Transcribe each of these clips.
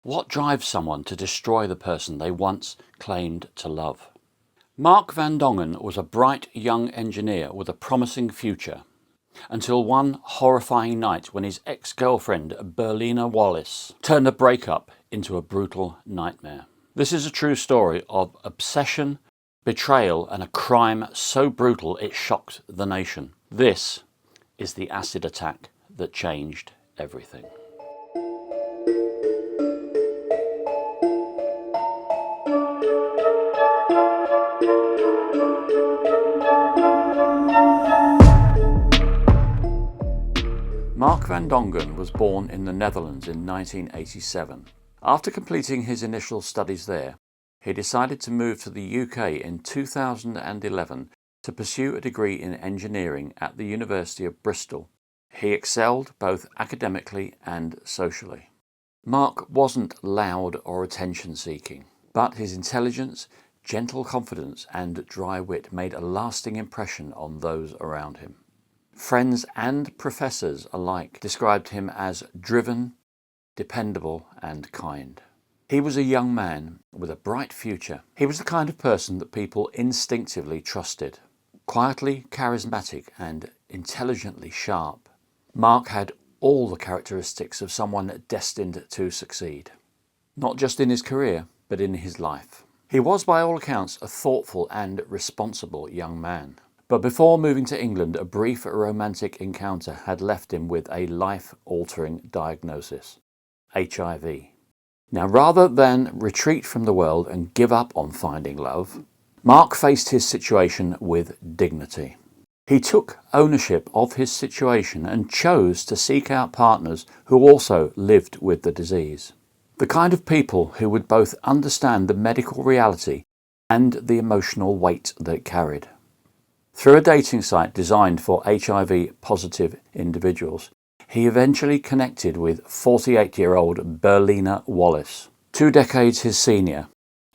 What drives someone to destroy the person they once claimed to love? Mark van Dongen was a bright young engineer with a promising future, until one horrifying night when his ex-girlfriend Berina Wallace turned a breakup into a brutal nightmare. This is a true story of obsession, betrayal, and a crime so brutal it shocked the nation. This is the acid attack that changed everything. Mark van Dongen was born in the Netherlands in 1987. After completing his initial studies there, he decided to move to the UK in 2011 to pursue a degree in engineering at the University of Bristol. He excelled both academically and socially. Mark wasn't loud or attention-seeking, but his intelligence, gentle confidence and dry wit made a lasting impression on those around him. Friends and professors alike described him as driven, dependable and kind. He was a young man with a bright future. He was the kind of person that people instinctively trusted. Quietly charismatic and intelligently sharp, Mark had all the characteristics of someone destined to succeed. Not just in his career, but in his life. He was by all accounts a thoughtful and responsible young man. But before moving to England, a brief romantic encounter had left him with a life-altering diagnosis: HIV. Now, rather than retreat from the world and give up on finding love, Mark faced his situation with dignity. He took ownership of his situation and chose to seek out partners who also lived with the disease. The kind of people who would both understand the medical reality and the emotional weight that it carried. Through a dating site designed for HIV-positive individuals, he eventually connected with 48-year-old Berina Wallace, 2 decades his senior,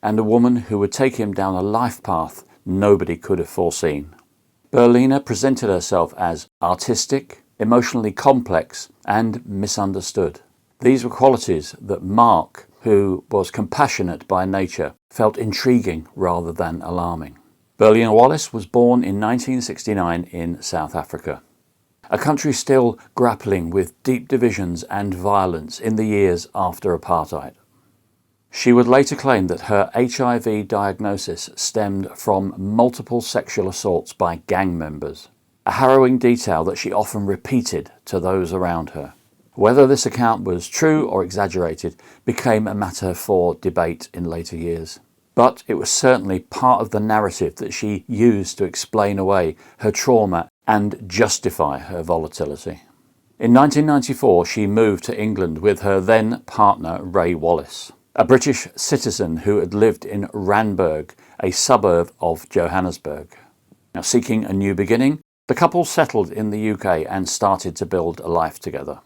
and a woman who would take him down a life path nobody could have foreseen. Berina presented herself as artistic, emotionally complex, and misunderstood. These were qualities that Mark, who was compassionate by nature, felt intriguing rather than alarming. Berina Wallace was born in 1969 in South Africa, a country still grappling with deep divisions and violence in the years after apartheid. She would later claim that her HIV diagnosis stemmed from multiple sexual assaults by gang members, a harrowing detail that she often repeated to those around her. Whether this account was true or exaggerated became a matter for debate in later years. But it was certainly part of the narrative that she used to explain away her trauma and justify her volatility. In 1994, she moved to England with her then partner Ray Wallace, a British citizen who had lived in Randburg, a suburb of Johannesburg. Now, seeking a new beginning, the couple settled in the UK and started to build a life together.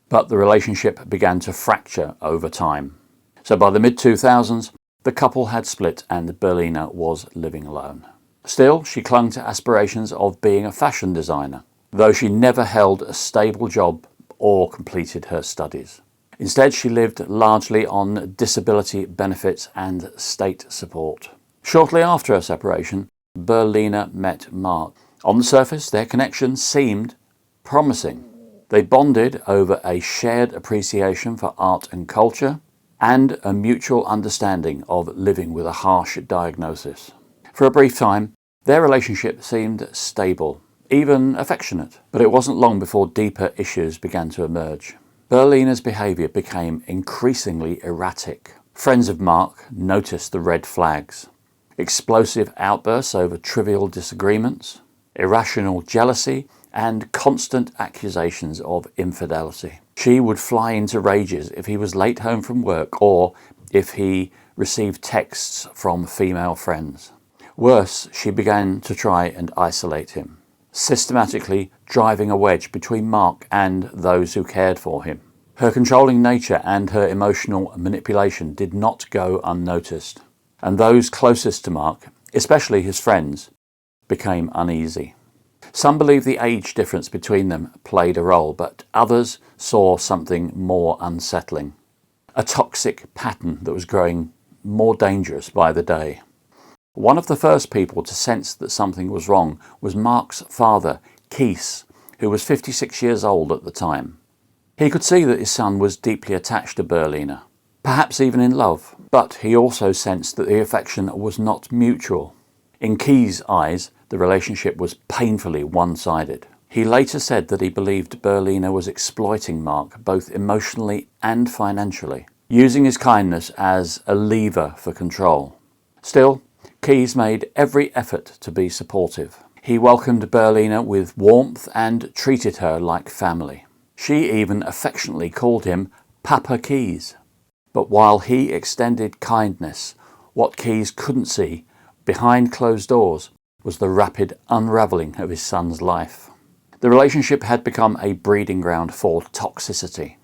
But the relationship began to fracture over time. So by the mid-2000s, the couple had split and Berina was living alone. Still, she clung to aspirations of being a fashion designer, though she never held a stable job or completed her studies. Instead, she lived largely on disability benefits and state support. Shortly after her separation, Berina met Mark. On the surface, their connection seemed promising. They bonded over a shared appreciation for art and culture, and a mutual understanding of living with a harsh diagnosis. For a brief time, their relationship seemed stable, even affectionate, but it wasn't long before deeper issues began to emerge. Berlina's behaviour became increasingly erratic. Friends of Mark noticed the red flags: explosive outbursts over trivial disagreements, irrational jealousy, and constant accusations of infidelity. She would fly into rages if he was late home from work or if he received texts from female friends. Worse, she began to try and isolate him, systematically driving a wedge between Mark and those who cared for him. Her controlling nature and her emotional manipulation did not go unnoticed, and those closest to Mark, especially his friends, became uneasy. Some believe the age difference between them played a role, but others saw something more unsettling: a toxic pattern that was growing more dangerous by the day. One of the first people to sense that something was wrong was Mark's father, Keith, who was 56 years old at the time. He could see that his son was deeply attached to Berina, perhaps even in love, but he also sensed that the affection was not mutual. In Keith's eyes, the relationship was painfully one-sided. He later said that he believed Berina was exploiting Mark both emotionally and financially, using his kindness as a lever for control. Still, Keith made every effort to be supportive. He welcomed Berina with warmth and treated her like family. She even affectionately called him Papa Keith. But while he extended kindness, what Keith couldn't see behind closed doors was the rapid unravelling of his son's life. The relationship had become a breeding ground for toxicity.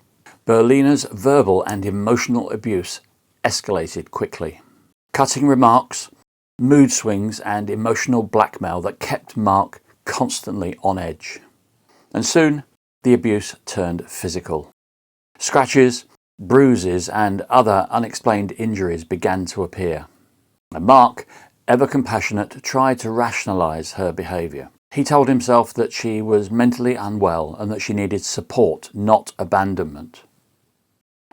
Berlina's verbal and emotional abuse escalated quickly. Cutting remarks, mood swings and emotional blackmail that kept Mark constantly on edge. And soon the abuse turned physical. Scratches, bruises and other unexplained injuries began to appear. And Mark, ever compassionate, tried to rationalise her behaviour. He told himself that she was mentally unwell and that she needed support, not abandonment.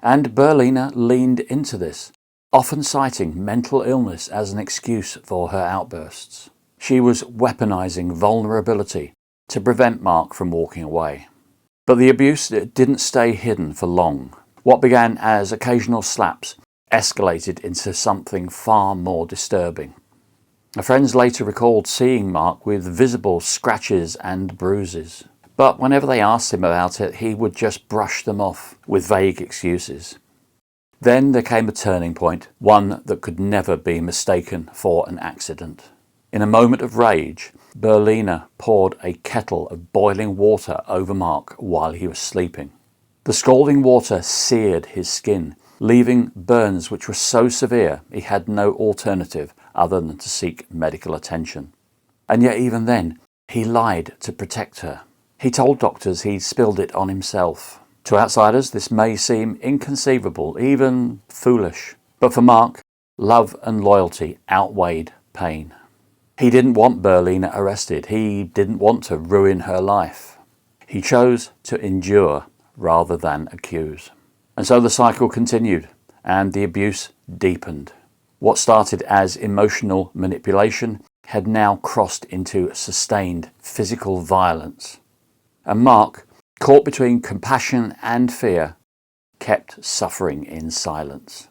And Berina leaned into this, often citing mental illness as an excuse for her outbursts. She was weaponising vulnerability to prevent Mark from walking away. But the abuse didn't stay hidden for long. What began as occasional slaps escalated into something far more disturbing. Her friends later recalled seeing Mark with visible scratches and bruises. But whenever they asked him about it, he would just brush them off with vague excuses. Then there came a turning point, one that could never be mistaken for an accident. In a moment of rage, Berina poured a kettle of boiling water over Mark while he was sleeping. The scalding water seared his skin, leaving burns which were so severe he had no alternative other than to seek medical attention. And yet even then, he lied to protect her. He told doctors he'd spilled it on himself. To outsiders, this may seem inconceivable, even foolish. But for Mark, love and loyalty outweighed pain. He didn't want Berina arrested. He didn't want to ruin her life. He chose to endure rather than accuse. And so the cycle continued, and the abuse deepened. What started as emotional manipulation had now crossed into sustained physical violence. And Mark, caught between compassion and fear, kept suffering in silence.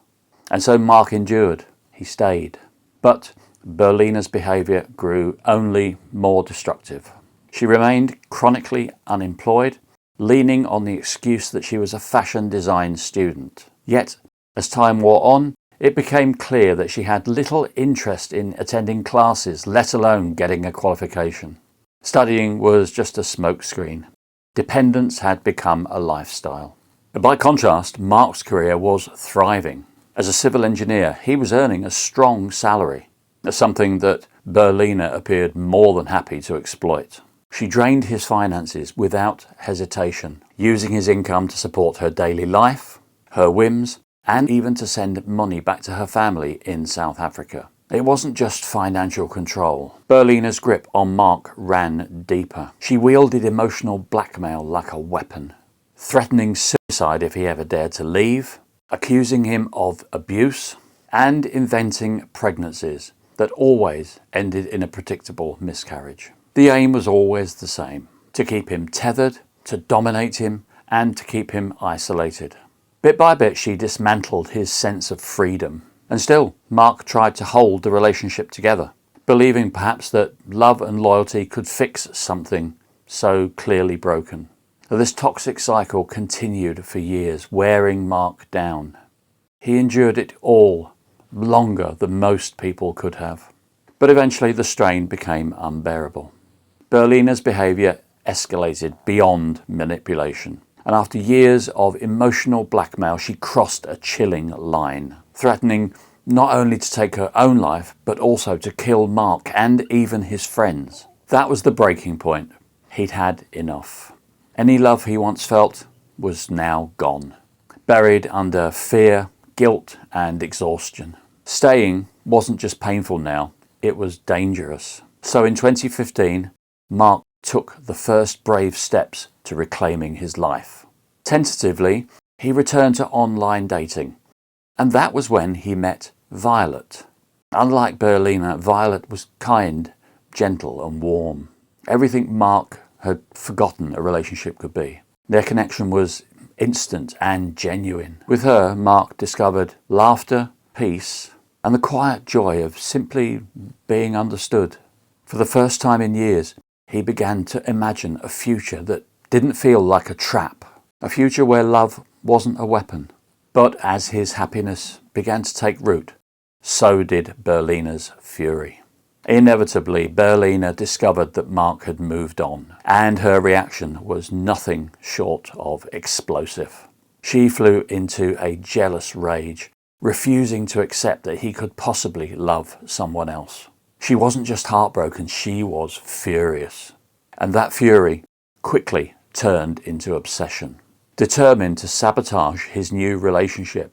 And so Mark endured. He stayed. But Berlina's behaviour grew only more destructive. She remained chronically unemployed, leaning on the excuse that she was a fashion design student. Yet, as time wore on, it became clear that she had little interest in attending classes, let alone getting a qualification. Studying was just a smokescreen. Dependence had become a lifestyle. By contrast, Mark's career was thriving. As a civil engineer, he was earning a strong salary, something that Berina appeared more than happy to exploit. She drained his finances without hesitation, using his income to support her daily life, her whims, and even to send money back to her family in South Africa. It wasn't just financial control. Berlina's grip on Mark ran deeper. She wielded emotional blackmail like a weapon, threatening suicide if he ever dared to leave, accusing him of abuse, and inventing pregnancies that always ended in a predictable miscarriage. The aim was always the same: to keep him tethered, to dominate him, and to keep him isolated. Bit by bit, she dismantled his sense of freedom. And still, Mark tried to hold the relationship together, believing perhaps that love and loyalty could fix something so clearly broken. This toxic cycle continued for years, wearing Mark down. He endured it all, longer than most people could have. But eventually the strain became unbearable. Berlina's behaviour escalated beyond manipulation, and after years of emotional blackmail, she crossed a chilling line, threatening not only to take her own life, but also to kill Mark and even his friends. That was the breaking point. He'd had enough. Any love he once felt was now gone. buried under fear, guilt and exhaustion. Staying wasn't just painful now, it was dangerous. So in 2015, Mark took the first brave steps to reclaiming his life. Tentatively, he returned to online dating, and that was when he met Violet. Unlike Berina, Violet was kind, gentle and warm. Everything Mark had forgotten a relationship could be. Their connection was instant and genuine. With her, Mark discovered laughter, peace, and the quiet joy of simply being understood. For the first time in years, he began to imagine a future that didn't feel like a trap, a future where love wasn't a weapon. But as his happiness began to take root, so did Berlina's fury. Inevitably, Berlina discovered that Mark had moved on, and her reaction was nothing short of explosive. She flew into a jealous rage, refusing to accept that he could possibly love someone else. She wasn't just heartbroken, she was furious. And that fury quickly turned into obsession. Determined to sabotage his new relationship,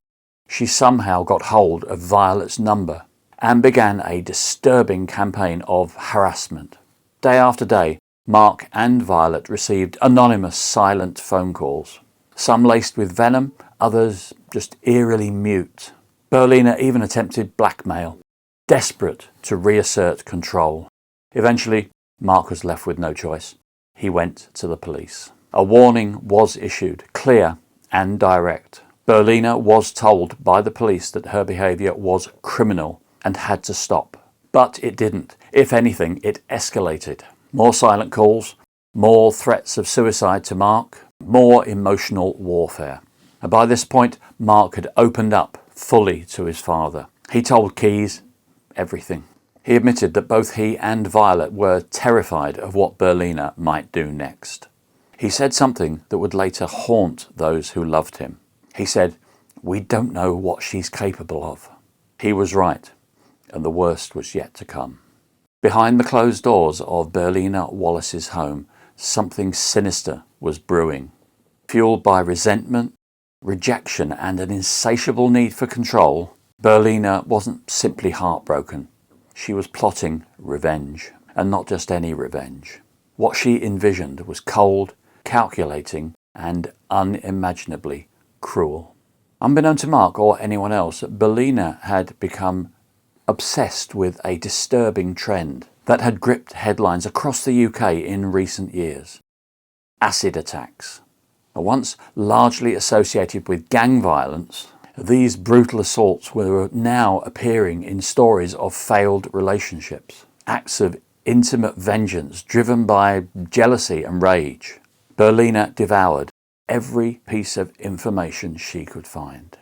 she somehow got hold of Violet's number and began a disturbing campaign of harassment. Day after day, Mark and Violet received anonymous silent phone calls, some laced with venom, others just eerily mute. Berlina even attempted blackmail, desperate to reassert control. Eventually, Mark was left with no choice. He went to the police. A warning was issued, clear and direct. Berlina was told by the police that her behaviour was criminal and had to stop. But it didn't. If anything, it escalated. More silent calls, more threats of suicide to Mark, more emotional warfare. And by this point, Mark had opened up fully to his father. He told Keys everything. He admitted that both he and Violet were terrified of what Berlina might do next. He said something that would later haunt those who loved him. He said, "We don't know what she's capable of." He was right, and the worst was yet to come. Behind the closed doors of Berina Wallace's home, something sinister was brewing. Fueled by resentment, rejection, and an insatiable need for control, Berlina wasn't simply heartbroken. She was plotting revenge, and not just any revenge. What she envisioned was cold, calculating, and unimaginably cruel. Unbeknown to Mark or anyone else, Berlina had become obsessed with a disturbing trend that had gripped headlines across the UK in recent years. Acid attacks. Once largely associated with gang violence, these brutal assaults were now appearing in stories of failed relationships, acts of intimate vengeance driven by jealousy and rage. Berlina devoured every piece of information she could find.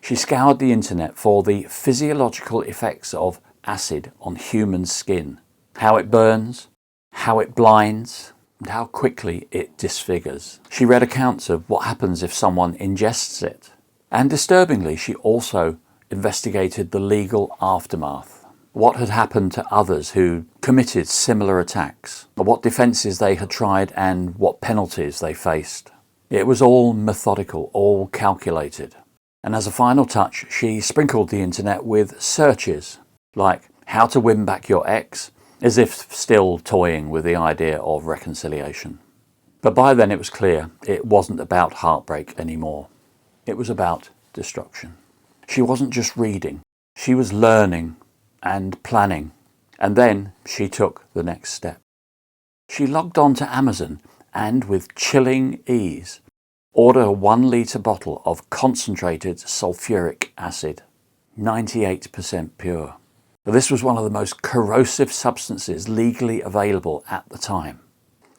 She scoured the internet for the physiological effects of acid on human skin, how it burns, how it blinds, and how quickly it disfigures. She read accounts of what happens if someone ingests it. And disturbingly, she also investigated the legal aftermath. What had happened to others who committed similar attacks, what defences they had tried and what penalties they faced. It was all methodical, all calculated. And as a final touch, she sprinkled the internet with searches like how to win back your ex, as if still toying with the idea of reconciliation. But by then it was clear it wasn't about heartbreak anymore. It was about destruction. She wasn't just reading, she was learning and planning. And then she took the next step. She logged on to Amazon and, with chilling ease, ordered a 1 litre bottle of concentrated sulphuric acid, 98% pure. This was one of the most corrosive substances legally available at the time,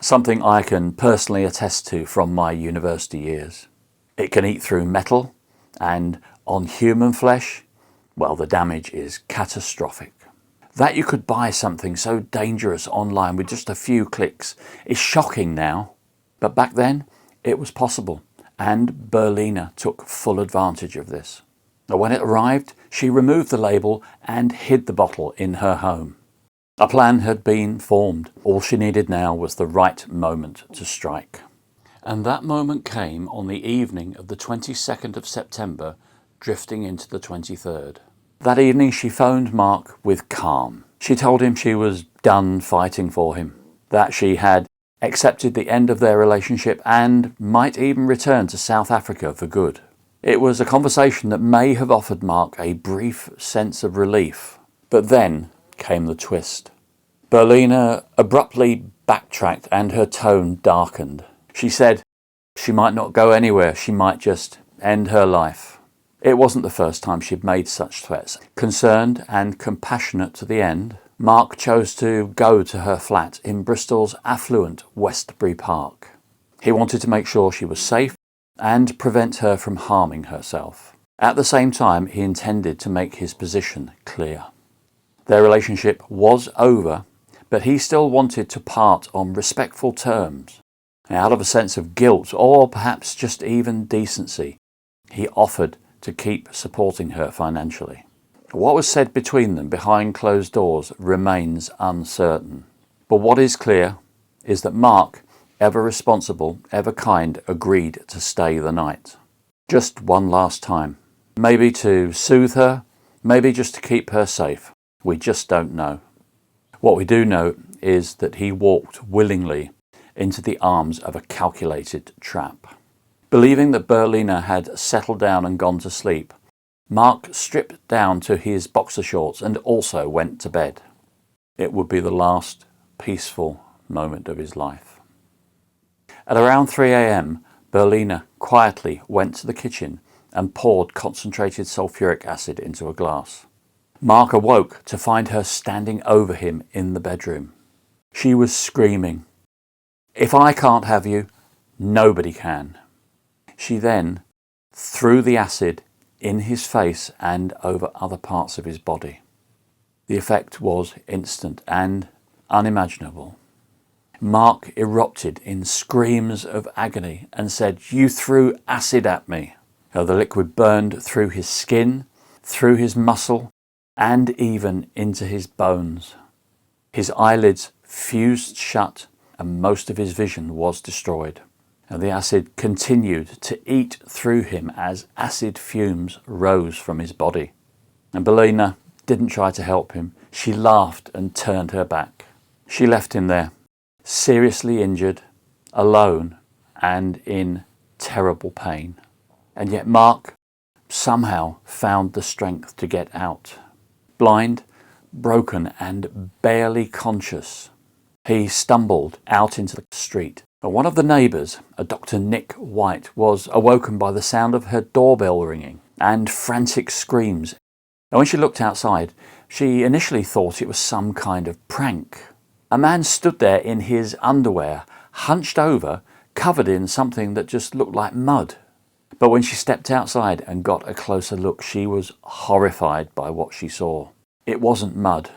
something I can personally attest to from my university years. It can eat through metal, and on human flesh, well, the damage is catastrophic. That you could buy something so dangerous online with just a few clicks is shocking now, but back then it was possible, and Berlina took full advantage of this. When it arrived, she removed the label and hid the bottle in her home. A plan had been formed. All she needed now was the right moment to strike. And that moment came on the evening of the 22nd of September, drifting into the 23rd. That evening she phoned Mark with calm. She told him she was done fighting for him, that she had accepted the end of their relationship and might even return to South Africa for good. It was a conversation that may have offered Mark a brief sense of relief, but then came the twist. Berina abruptly backtracked and her tone darkened. She said she might not go anywhere, she might just end her life. It wasn't the first time she'd made such threats. Concerned and compassionate to the end, Mark chose to go to her flat in Bristol's affluent Westbury Park. He wanted to make sure she was safe and prevent her from harming herself. At the same time, he intended to make his position clear. Their relationship was over, but he still wanted to part on respectful terms. Out of a sense of guilt, or perhaps just even decency, he offered to keep supporting her financially. What was said between them behind closed doors remains uncertain. But what is clear is that Mark, ever responsible, ever kind, agreed to stay the night. Just one last time. Maybe to soothe her, maybe just to keep her safe. We just don't know. What we do know is that he walked willingly into the arms of a calculated trap. Believing that Berina had settled down and gone to sleep, Mark stripped down to his boxer shorts and also went to bed. It would be the last peaceful moment of his life. At around 3 a.m, Berina quietly went to the kitchen and poured concentrated sulphuric acid into a glass. Mark awoke to find her standing over him in the bedroom. She was screaming, "If I can't have you, nobody can." She then threw the acid in his face and over other parts of his body. The effect was instant and unimaginable. Mark erupted in screams of agony and said, "You threw acid at me." The liquid burned through his skin, through his muscle, and even into his bones. His eyelids fused shut and most of his vision was destroyed. The acid continued to eat through him as acid fumes rose from his body. And Berina didn't try to help him. She laughed and turned her back. She left him there, seriously injured, alone, and in terrible pain. And yet Mark somehow found the strength to get out. Blind, broken, and barely conscious, he stumbled out into the street. One of the neighbours, a Dr. Nick White, was awoken by the sound of her doorbell ringing and frantic screams. And when she looked outside, she initially thought it was some kind of prank. A man stood there in his underwear, hunched over, covered in something that just looked like mud. But when she stepped outside and got a closer look, she was horrified by what she saw. It wasn't mud.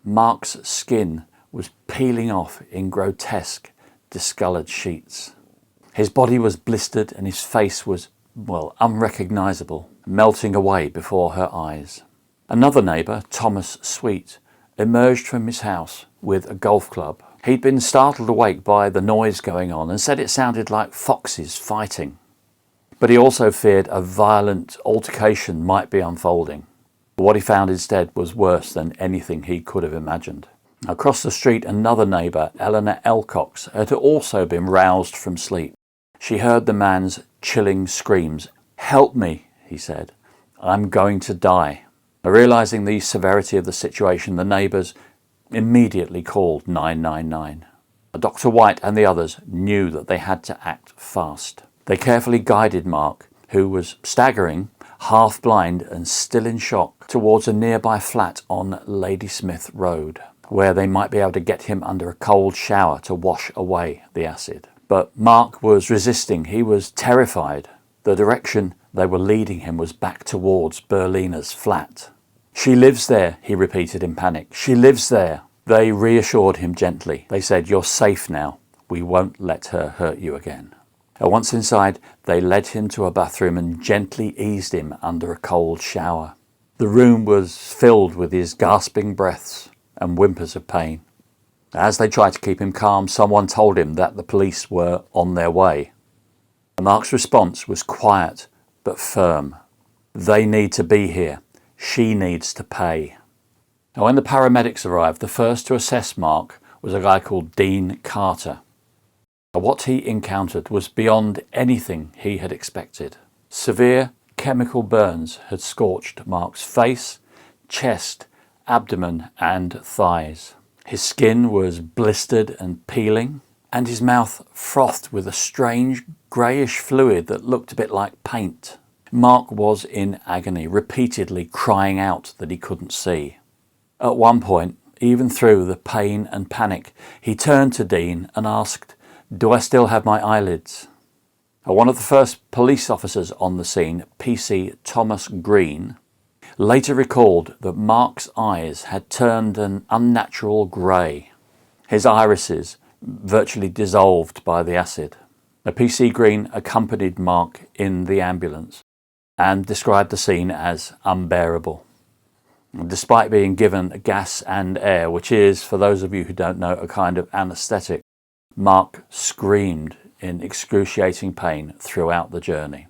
Mark's skin was peeling off in grotesque, discoloured sheets. His body was blistered and his face was, unrecognisable, melting away before her eyes. Another neighbour, Thomas Sweet, emerged from his house with a golf club. He'd been startled awake by the noise going on and said it sounded like foxes fighting. But he also feared a violent altercation might be unfolding. What he found instead was worse than anything he could have imagined. Across the street, another neighbour, Eleanor Elcox, had also been roused from sleep. She heard the man's chilling screams. "Help me," he said. "I'm going to die." Realising the severity of the situation, the neighbours immediately called 999. Dr. White and the others knew that they had to act fast. They carefully guided Mark, who was staggering, half blind and still in shock, towards a nearby flat on Ladysmith Road, where they might be able to get him under a cold shower to wash away the acid. But Mark was resisting. He was terrified. The direction they were leading him was back towards Berlina's flat. "She lives there," he repeated in panic. "She lives there." They reassured him gently. They said, "You're safe now. We won't let her hurt you again." And once inside, they led him to a bathroom and gently eased him under a cold shower. The room was filled with his gasping breaths and whimpers of pain. As they tried to keep him calm, someone told him that the police were on their way. Mark's response was quiet but firm. They need to be here. She needs to pay. Now, when the paramedics arrived, the first to assess Mark was a guy called Dean Carter. What he encountered was beyond anything he had expected. Severe chemical burns had scorched Mark's face, chest, abdomen and thighs. His skin was blistered and peeling, and his mouth frothed with a strange greyish fluid that looked a bit like paint. Mark was in agony, repeatedly crying out that he couldn't see. At one point, even through the pain and panic, he turned to Dean and asked, "Do I still have my eyelids?" One of the first police officers on the scene, PC Thomas Green, later recalled that Mark's eyes had turned an unnatural grey, his irises virtually dissolved by the acid. PC Green accompanied Mark in the ambulance and described the scene as unbearable. Despite being given gas and air, which is, for those of you who don't know, a kind of anaesthetic, Mark screamed in excruciating pain throughout the journey.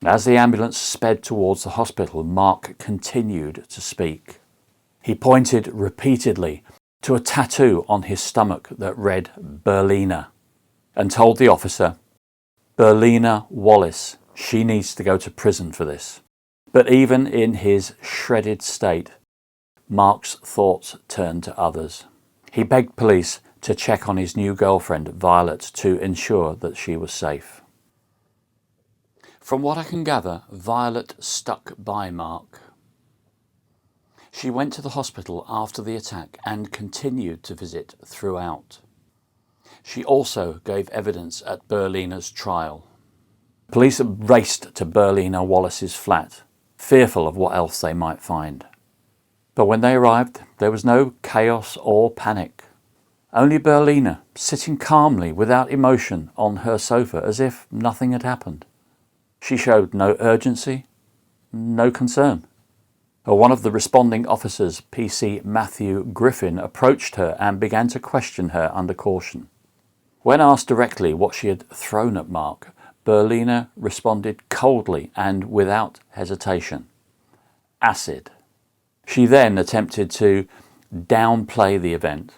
As the ambulance sped towards the hospital, Mark continued to speak. He pointed repeatedly to a tattoo on his stomach that read Berina and told the officer, "Berina Wallace, she needs to go to prison for this." But even in his shredded state, Mark's thoughts turned to others. He begged police to check on his new girlfriend, Violet, to ensure that she was safe. From what I can gather, Violet stuck by Mark. She went to the hospital after the attack and continued to visit throughout. She also gave evidence at Berlina's trial. Police raced to Berlina Wallace's flat, fearful of what else they might find. But when they arrived, there was no chaos or panic. Only Berlina, sitting calmly without emotion on her sofa as if nothing had happened. She showed no urgency, no concern. One of the responding officers, PC Matthew Griffin, approached her and began to question her under caution. When asked directly what she had thrown at Mark, Berlina responded coldly and without hesitation. Acid. She then attempted to downplay the event,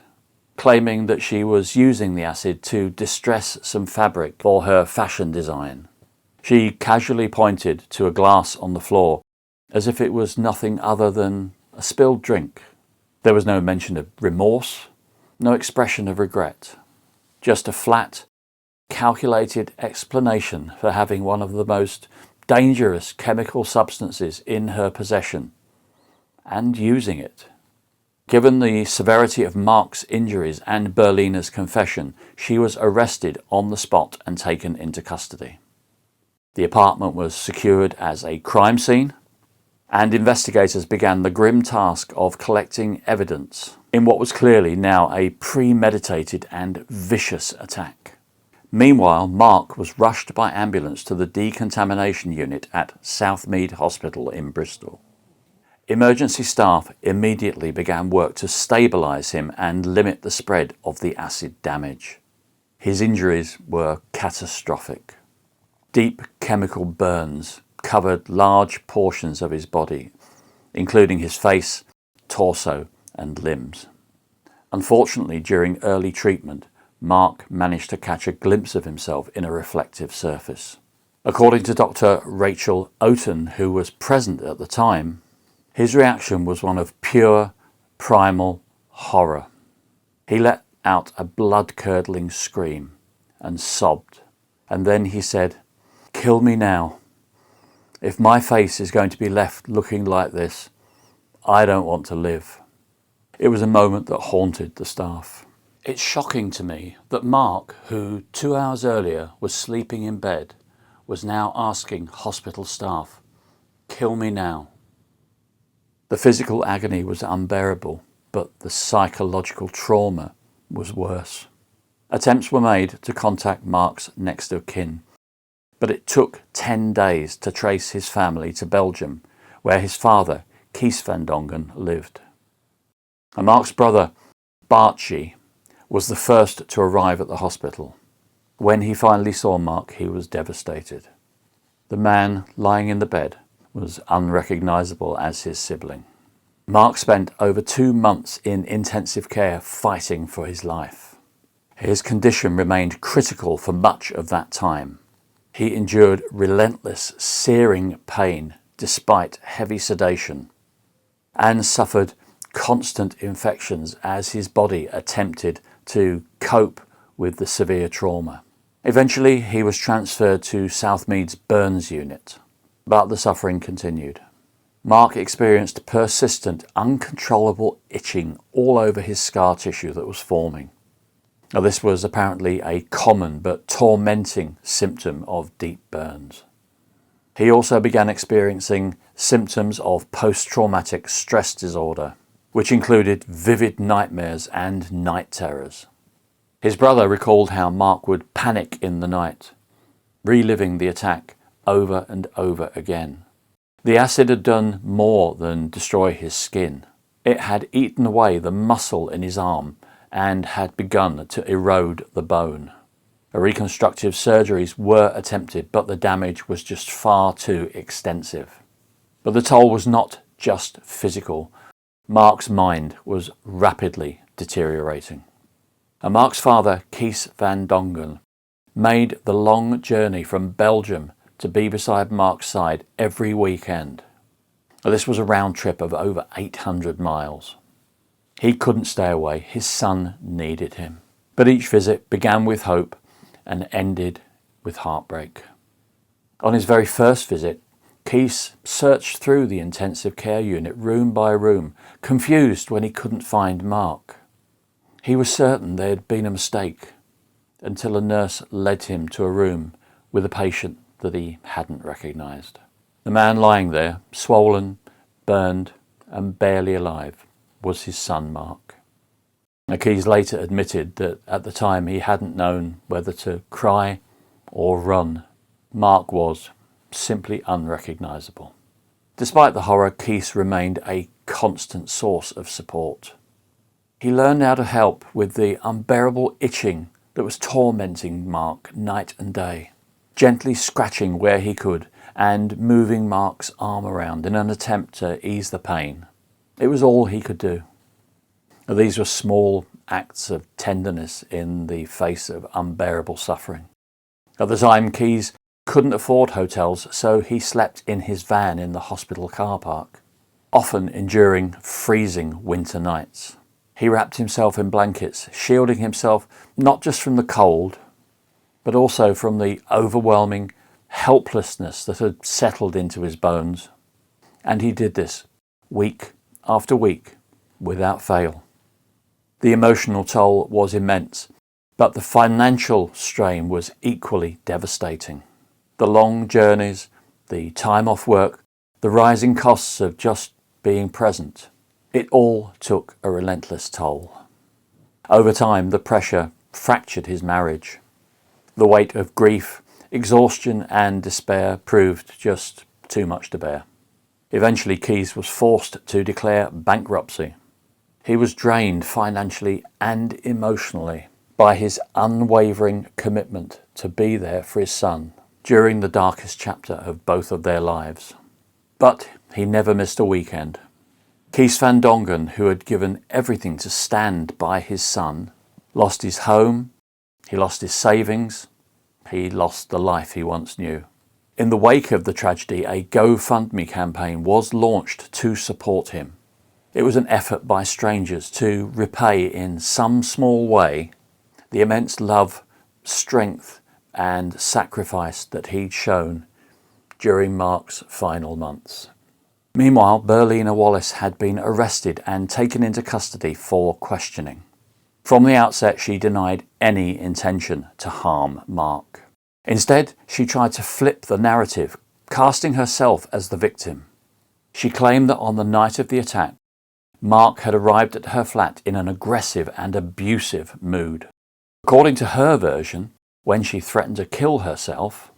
claiming that she was using the acid to distress some fabric for her fashion design. She casually pointed to a glass on the floor as if it was nothing other than a spilled drink. There was no mention of remorse, no expression of regret, just a flat, calculated explanation for having one of the most dangerous chemical substances in her possession and using it. Given the severity of Mark's injuries and Berlina's confession, she was arrested on the spot and taken into custody. The apartment was secured as a crime scene, and investigators began the grim task of collecting evidence in what was clearly now a premeditated and vicious attack. Meanwhile, Mark was rushed by ambulance to the decontamination unit at Southmead Hospital in Bristol. Emergency staff immediately began work to stabilise him and limit the spread of the acid damage. His injuries were catastrophic. Deep chemical burns covered large portions of his body, including his face, torso and limbs. Unfortunately, during early treatment, Mark managed to catch a glimpse of himself in a reflective surface. According to Dr. Rachel Oaten, who was present at the time, his reaction was one of pure, primal horror. He let out a blood-curdling scream and sobbed, and then he said, "Kill me now. If my face is going to be left looking like this, I don't want to live." It was a moment that haunted the staff. It's shocking to me that Mark, who 2 hours earlier was sleeping in bed, was now asking hospital staff, "Kill me now." The physical agony was unbearable, but the psychological trauma was worse. Attempts were made to contact Mark's next of kin, but it took 10 days to trace his family to Belgium, where his father, Mark van Dongen, lived. And Mark's brother, Bartje, was the first to arrive at the hospital. When he finally saw Mark, he was devastated. The man lying in the bed was unrecognisable as his sibling. Mark spent over 2 months in intensive care fighting for his life. His condition remained critical for much of that time. He endured relentless, searing pain despite heavy sedation, and suffered constant infections as his body attempted to cope with the severe trauma. Eventually, he was transferred to Southmead's burns unit, but the suffering continued. Mark experienced persistent, uncontrollable itching all over his scar tissue that was forming. Now, this was apparently a common but tormenting symptom of deep burns. He also began experiencing symptoms of post-traumatic stress disorder, which included vivid nightmares and night terrors. His brother recalled how Mark would panic in the night, reliving the attack over and over again. The acid had done more than destroy his skin. It had eaten away the muscle in his arm and had begun to erode the bone. Reconstructive surgeries were attempted, but the damage was just far too extensive. But the toll was not just physical. Mark's mind was rapidly deteriorating. And Mark's father, Kees van Dongen, made the long journey from Belgium to be beside Mark's side every weekend. This was a round trip of over 800 miles. He couldn't stay away. His son needed him. But each visit began with hope and ended with heartbreak. On his very first visit, Kees searched through the intensive care unit room by room, confused when he couldn't find Mark. He was certain there had been a mistake, until a nurse led him to a room with a patient that he hadn't recognised. The man lying there, swollen, burned and barely alive, was his son Mark. Kees later admitted that at the time he hadn't known whether to cry or run. Mark was simply unrecognisable. Despite the horror, Kees remained a constant source of support. He learned how to help with the unbearable itching that was tormenting Mark night and day, gently scratching where he could and moving Mark's arm around in an attempt to ease the pain. It was all he could do. These were small acts of tenderness in the face of unbearable suffering. At the time, Kees couldn't afford hotels, so he slept in his van in the hospital car park, often enduring freezing winter nights. He wrapped himself in blankets, shielding himself not just from the cold, but also from the overwhelming helplessness that had settled into his bones. And he did this week after week without fail. The emotional toll was immense, but the financial strain was equally devastating. The long journeys, the time off work, the rising costs of just being present, it all took a relentless toll. Over time, the pressure fractured his marriage. The weight of grief, exhaustion and despair proved just too much to bear. Eventually, Kees was forced to declare bankruptcy. He was drained financially and emotionally by his unwavering commitment to be there for his son during the darkest chapter of both of their lives. But he never missed a weekend. Kees van Dongen, who had given everything to stand by his son, lost his home, he lost his savings, he lost the life he once knew. In the wake of the tragedy, a GoFundMe campaign was launched to support him. It was an effort by strangers to repay in some small way the immense love, strength and sacrifice that he'd shown during Mark's final months. Meanwhile, Berina Wallace had been arrested and taken into custody for questioning. From the outset, she denied any intention to harm Mark. Instead, she tried to flip the narrative, casting herself as the victim. She claimed that on the night of the attack, Mark had arrived at her flat in an aggressive and abusive mood. According to her version, when she threatened to kill herself,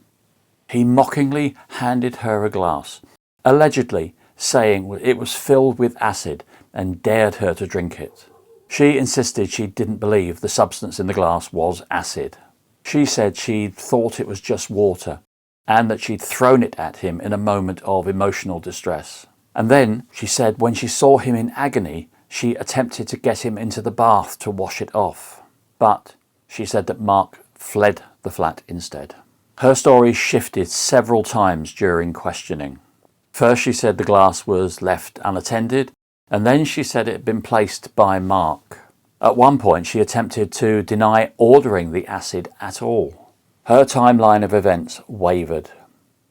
he mockingly handed her a glass, allegedly saying it was filled with acid, and dared her to drink it. She insisted she didn't believe the substance in the glass was acid. She said she'd thought it was just water and that she'd thrown it at him in a moment of emotional distress. And then, she said, when she saw him in agony, she attempted to get him into the bath to wash it off. But she said that Mark fled the flat instead. Her story shifted several times during questioning. First she said the glass was left unattended, and then she said it had been placed by Mark. At one point she attempted to deny ordering the acid at all. Her timeline of events wavered,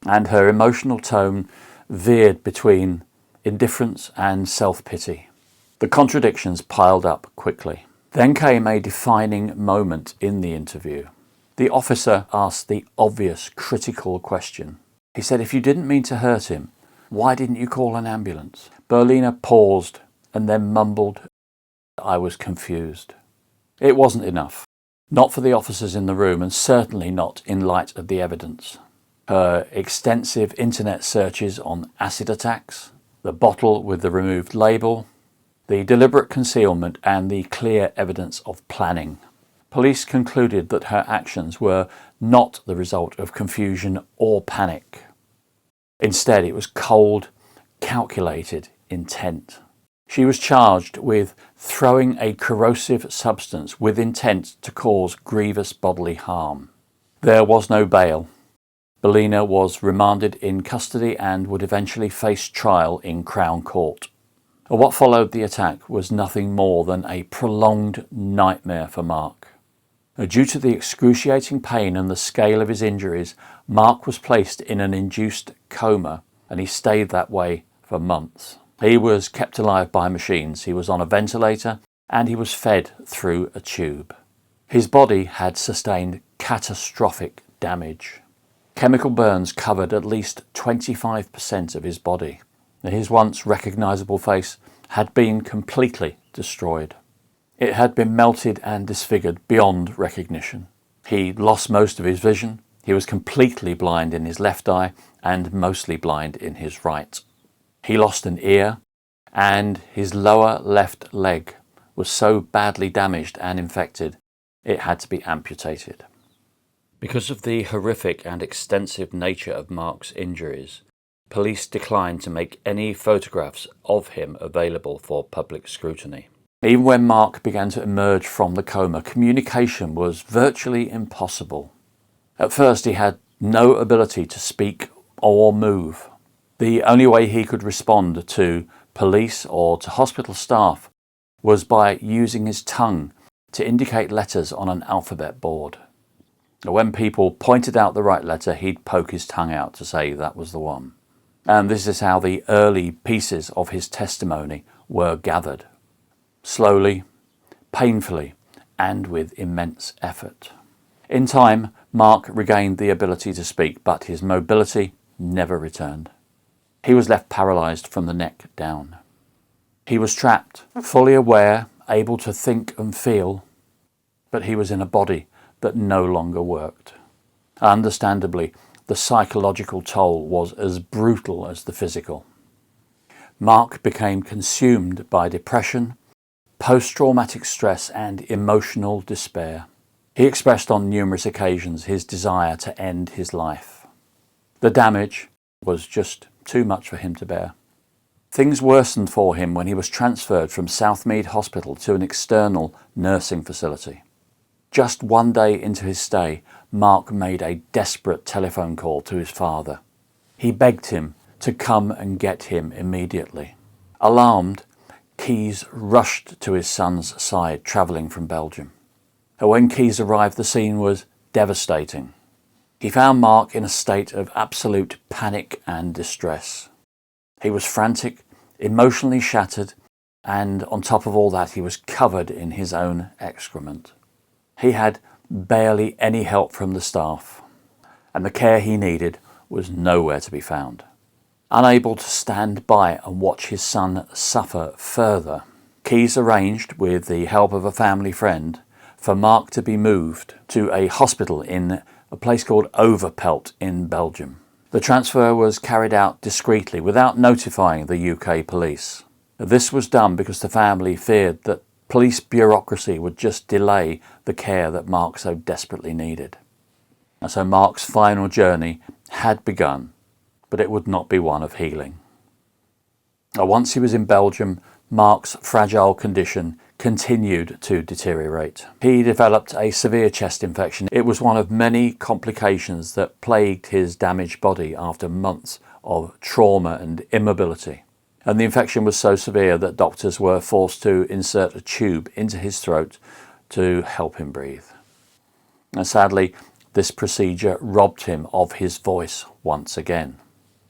and her emotional tone veered between indifference and self-pity. The contradictions piled up quickly. Then came a defining moment in the interview. The officer asked the obvious critical question. He said, "If you didn't mean to hurt him, why didn't you call an ambulance?" Berina paused and then mumbled, "I was confused." It wasn't enough. Not for the officers in the room, and certainly not in light of the evidence. Her extensive internet searches on acid attacks, the bottle with the removed label, the deliberate concealment and the clear evidence of planning. Police concluded that her actions were not the result of confusion or panic. Instead, it was cold, calculated intent. She was charged with throwing a corrosive substance with intent to cause grievous bodily harm. There was no bail. Berina was remanded in custody and would eventually face trial in Crown Court. What followed the attack was nothing more than a prolonged nightmare for Mark. Due to the excruciating pain and the scale of his injuries, Mark was placed in an induced coma, and he stayed that way for months. He was kept alive by machines, he was on a ventilator, and he was fed through a tube. His body had sustained catastrophic damage. Chemical burns covered at least 25% of his body. His once recognisable face had been completely destroyed. It had been melted and disfigured beyond recognition. He lost most of his vision. He was completely blind in his left eye and mostly blind in his right. He lost an ear, and his lower left leg was so badly damaged and infected it had to be amputated. Because of the horrific and extensive nature of Mark's injuries, police declined to make any photographs of him available for public scrutiny. Even when Mark began to emerge from the coma, communication was virtually impossible. At first he had no ability to speak or move. The only way he could respond to police or to hospital staff was by using his tongue to indicate letters on an alphabet board. When people pointed out the right letter, he'd poke his tongue out to say that was the one. And this is how the early pieces of his testimony were gathered. Slowly, painfully, and with immense effort. In time, Mark regained the ability to speak, but his mobility never returned. He was left paralysed from the neck down. He was trapped, fully aware, able to think and feel, but he was in a body that no longer worked. Understandably, the psychological toll was as brutal as the physical. Mark became consumed by depression, post-traumatic stress and emotional despair. He expressed on numerous occasions his desire to end his life. The damage was just too much for him to bear. Things worsened for him when he was transferred from Southmead Hospital to an external nursing facility. Just one day into his stay, Mark made a desperate telephone call to his father. He begged him to come and get him immediately. Alarmed, Keyes rushed to his son's side, travelling from Belgium. When Keyes arrived, the scene was devastating. He found Mark in a state of absolute panic and distress. He was frantic, emotionally shattered, and on top of all that, he was covered in his own excrement. He had barely any help from the staff, and the care he needed was nowhere to be found. Unable to stand by and watch his son suffer further, Keyes arranged, with the help of a family friend, for Mark to be moved to a hospital in a place called Overpelt in Belgium. The transfer was carried out discreetly without notifying the UK police. This was done because the family feared that police bureaucracy would just delay the care that Mark so desperately needed. And so Mark's final journey had begun, but it would not be one of healing. Once he was in Belgium, Mark's fragile condition continued to deteriorate. He developed a severe chest infection. It was one of many complications that plagued his damaged body after months of trauma and immobility. And the infection was so severe that doctors were forced to insert a tube into his throat to help him breathe. And sadly, this procedure robbed him of his voice once again.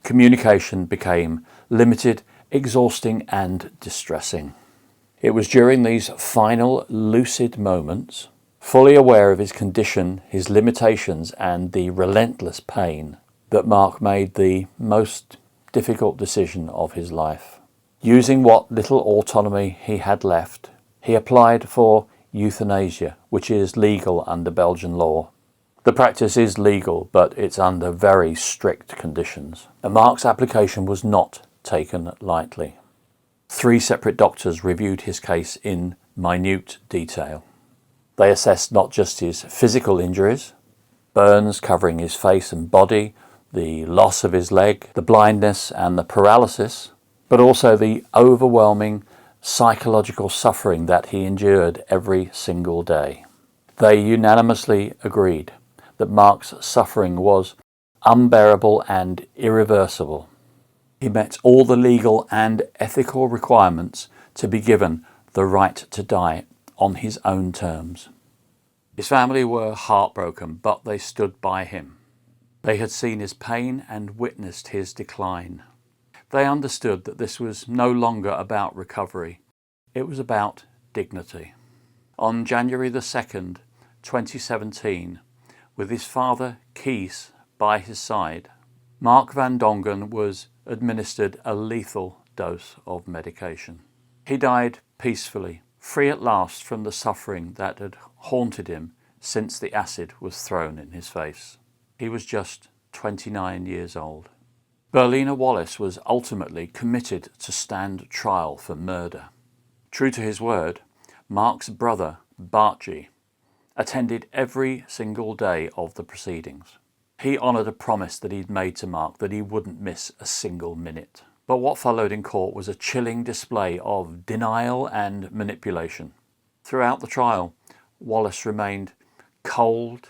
Communication became limited, exhausting and distressing. It was during these final lucid moments, fully aware of his condition, his limitations and the relentless pain, that Mark made the most difficult decision of his life. Using what little autonomy he had left, he applied for euthanasia, which is legal under Belgian law. The practice is legal, but it's under very strict conditions. And Mark's application was not taken lightly. 3 separate doctors reviewed his case in minute detail. They assessed not just his physical injuries, burns covering his face and body, the loss of his leg, the blindness and the paralysis, but also the overwhelming psychological suffering that he endured every single day. They unanimously agreed that Mark's suffering was unbearable and irreversible. He met all the legal and ethical requirements to be given the right to die on his own terms. His family were heartbroken, but they stood by him. They had seen his pain and witnessed his decline. They understood that this was no longer about recovery. It was about dignity. On January the 2nd, 2017, with his father, Kees, by his side, Mark van Dongen was administered a lethal dose of medication. He died peacefully, free at last from the suffering that had haunted him since the acid was thrown in his face. He was just 29 years old. Berina Wallace was ultimately committed to stand trial for murder. True to his word, Mark's brother, Bartje, attended every single day of the proceedings. He honoured a promise that he'd made to Mark that he wouldn't miss a single minute. But what followed in court was a chilling display of denial and manipulation. Throughout the trial, Wallace remained cold,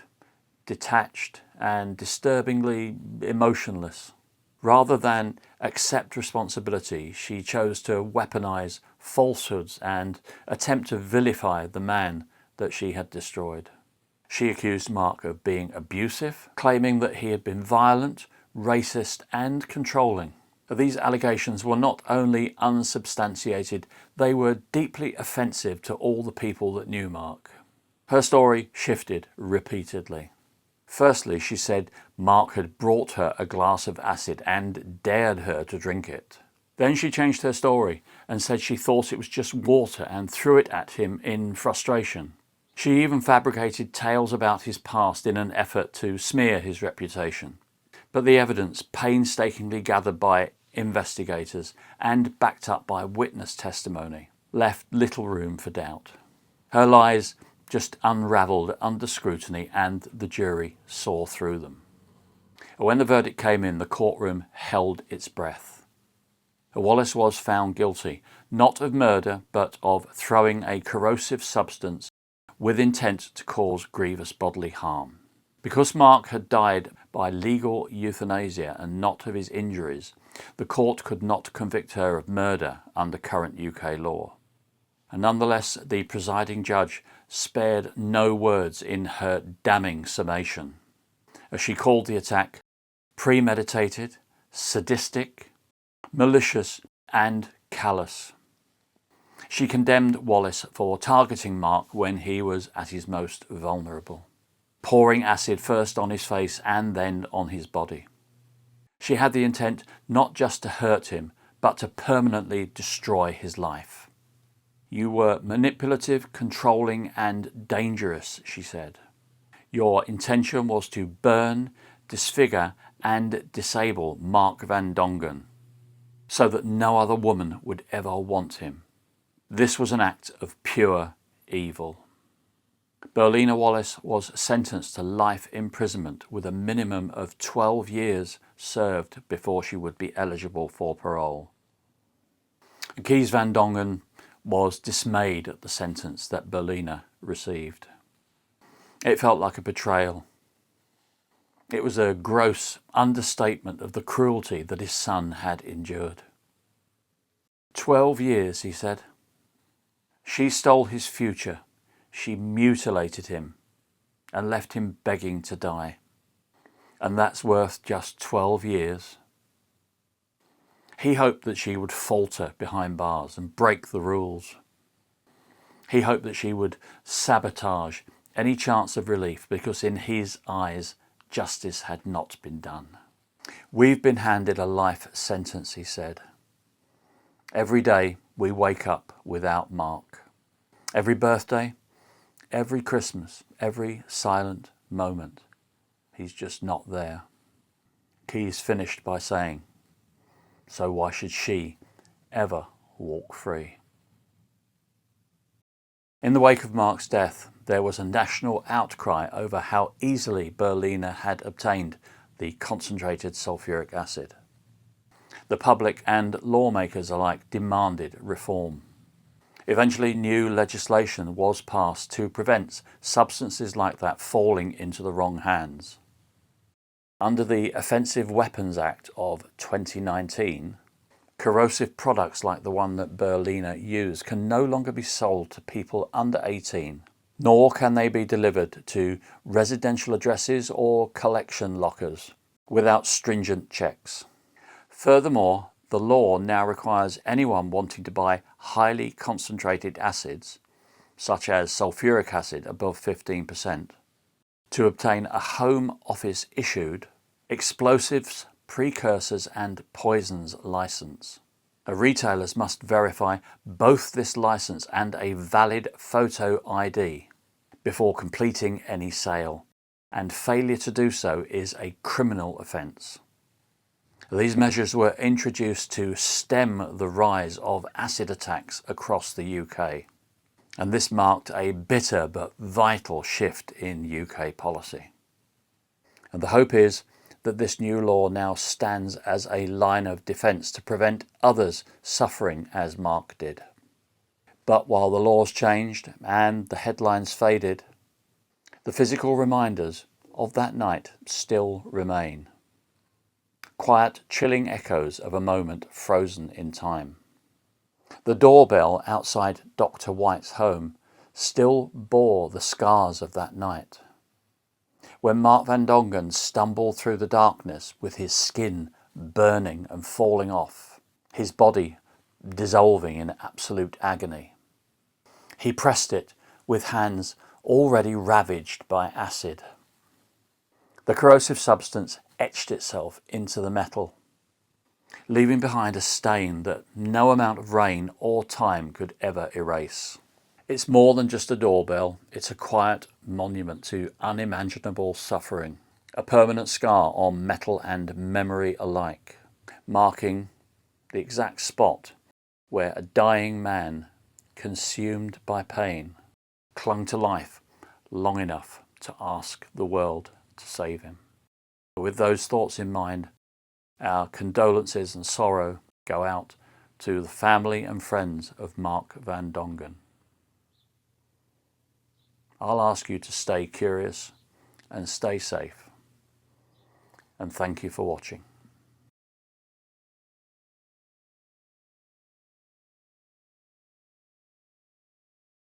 detached and disturbingly emotionless. Rather than accept responsibility, she chose to weaponize falsehoods and attempt to vilify the man that she had destroyed. She accused Mark of being abusive, claiming that he had been violent, racist and controlling. These allegations were not only unsubstantiated, they were deeply offensive to all the people that knew Mark. Her story shifted repeatedly. Firstly, she said Mark had brought her a glass of acid and dared her to drink it. Then she changed her story and said she thought it was just water and threw it at him in frustration. She even fabricated tales about his past in an effort to smear his reputation. But the evidence, painstakingly gathered by investigators and backed up by witness testimony, left little room for doubt. Her lies just unravelled under scrutiny and the jury saw through them. When the verdict came in, the courtroom held its breath. Wallace was found guilty, not of murder, but of throwing a corrosive substance with intent to cause grievous bodily harm. Because Mark had died by legal euthanasia and not of his injuries, the court could not convict her of murder under current UK law. And nonetheless, the presiding judge spared no words in her damning summation, as she called the attack premeditated, sadistic, malicious and callous. She condemned Wallace for targeting Mark when he was at his most vulnerable, pouring acid first on his face and then on his body. She had the intent not just to hurt him, but to permanently destroy his life. "You were manipulative, controlling and dangerous," she said. "Your intention was to burn, disfigure and disable Mark van Dongen, so that no other woman would ever want him. This was an act of pure evil. Berina Wallace was sentenced to life imprisonment with a minimum of 12 years served before she would be eligible for parole. Mark van Dongen was dismayed at the sentence that Berina received. It felt like a betrayal. It was a gross understatement of the cruelty that his son had endured. 12 years, he said. She stole his future. She mutilated him and left him begging to die. And that's worth just 12 years. He hoped that she would falter behind bars and break the rules. He hoped that she would sabotage any chance of relief because in his eyes, justice had not been done. We've been handed a life sentence, he said. Every day we wake up without Mark. Every birthday, every Christmas, every silent moment, he's just not there. Keyes finished by saying, so why should she ever walk free? In the wake of Mark's death, there was a national outcry over how easily Berina had obtained the concentrated sulphuric acid. The public and lawmakers alike demanded reform. Eventually, new legislation was passed to prevent substances like that falling into the wrong hands. Under the Offensive Weapons Act of 2019, corrosive products like the one that Berina used can no longer be sold to people under 18, nor can they be delivered to residential addresses or collection lockers without stringent checks. Furthermore, the law now requires anyone wanting to buy highly concentrated acids, such as sulphuric acid above 15%, to obtain a Home Office issued explosives, precursors and poisons license. Retailers must verify both this license and a valid photo ID before completing any sale, and failure to do so is a criminal offence. These measures were introduced to stem the rise of acid attacks across the UK, and this marked a bitter but vital shift in UK policy. And the hope is that this new law now stands as a line of defence to prevent others suffering as Mark did. But while the laws changed and the headlines faded, the physical reminders of that night still remain. Quiet, chilling echoes of a moment frozen in time. The doorbell outside Dr. White's home still bore the scars of that night, when Mark van Dongen stumbled through the darkness with his skin burning and falling off, his body dissolving in absolute agony. He pressed it with hands already ravaged by acid. The corrosive substance etched itself into the metal, leaving behind a stain that no amount of rain or time could ever erase. It's more than just a doorbell, it's a quiet monument to unimaginable suffering, a permanent scar on metal and memory alike, marking the exact spot where a dying man, consumed by pain, clung to life long enough to ask the world to save him. With those thoughts in mind, our condolences and sorrow go out to the family and friends of Mark van Dongen. I'll ask you to stay curious and stay safe. And thank you for watching.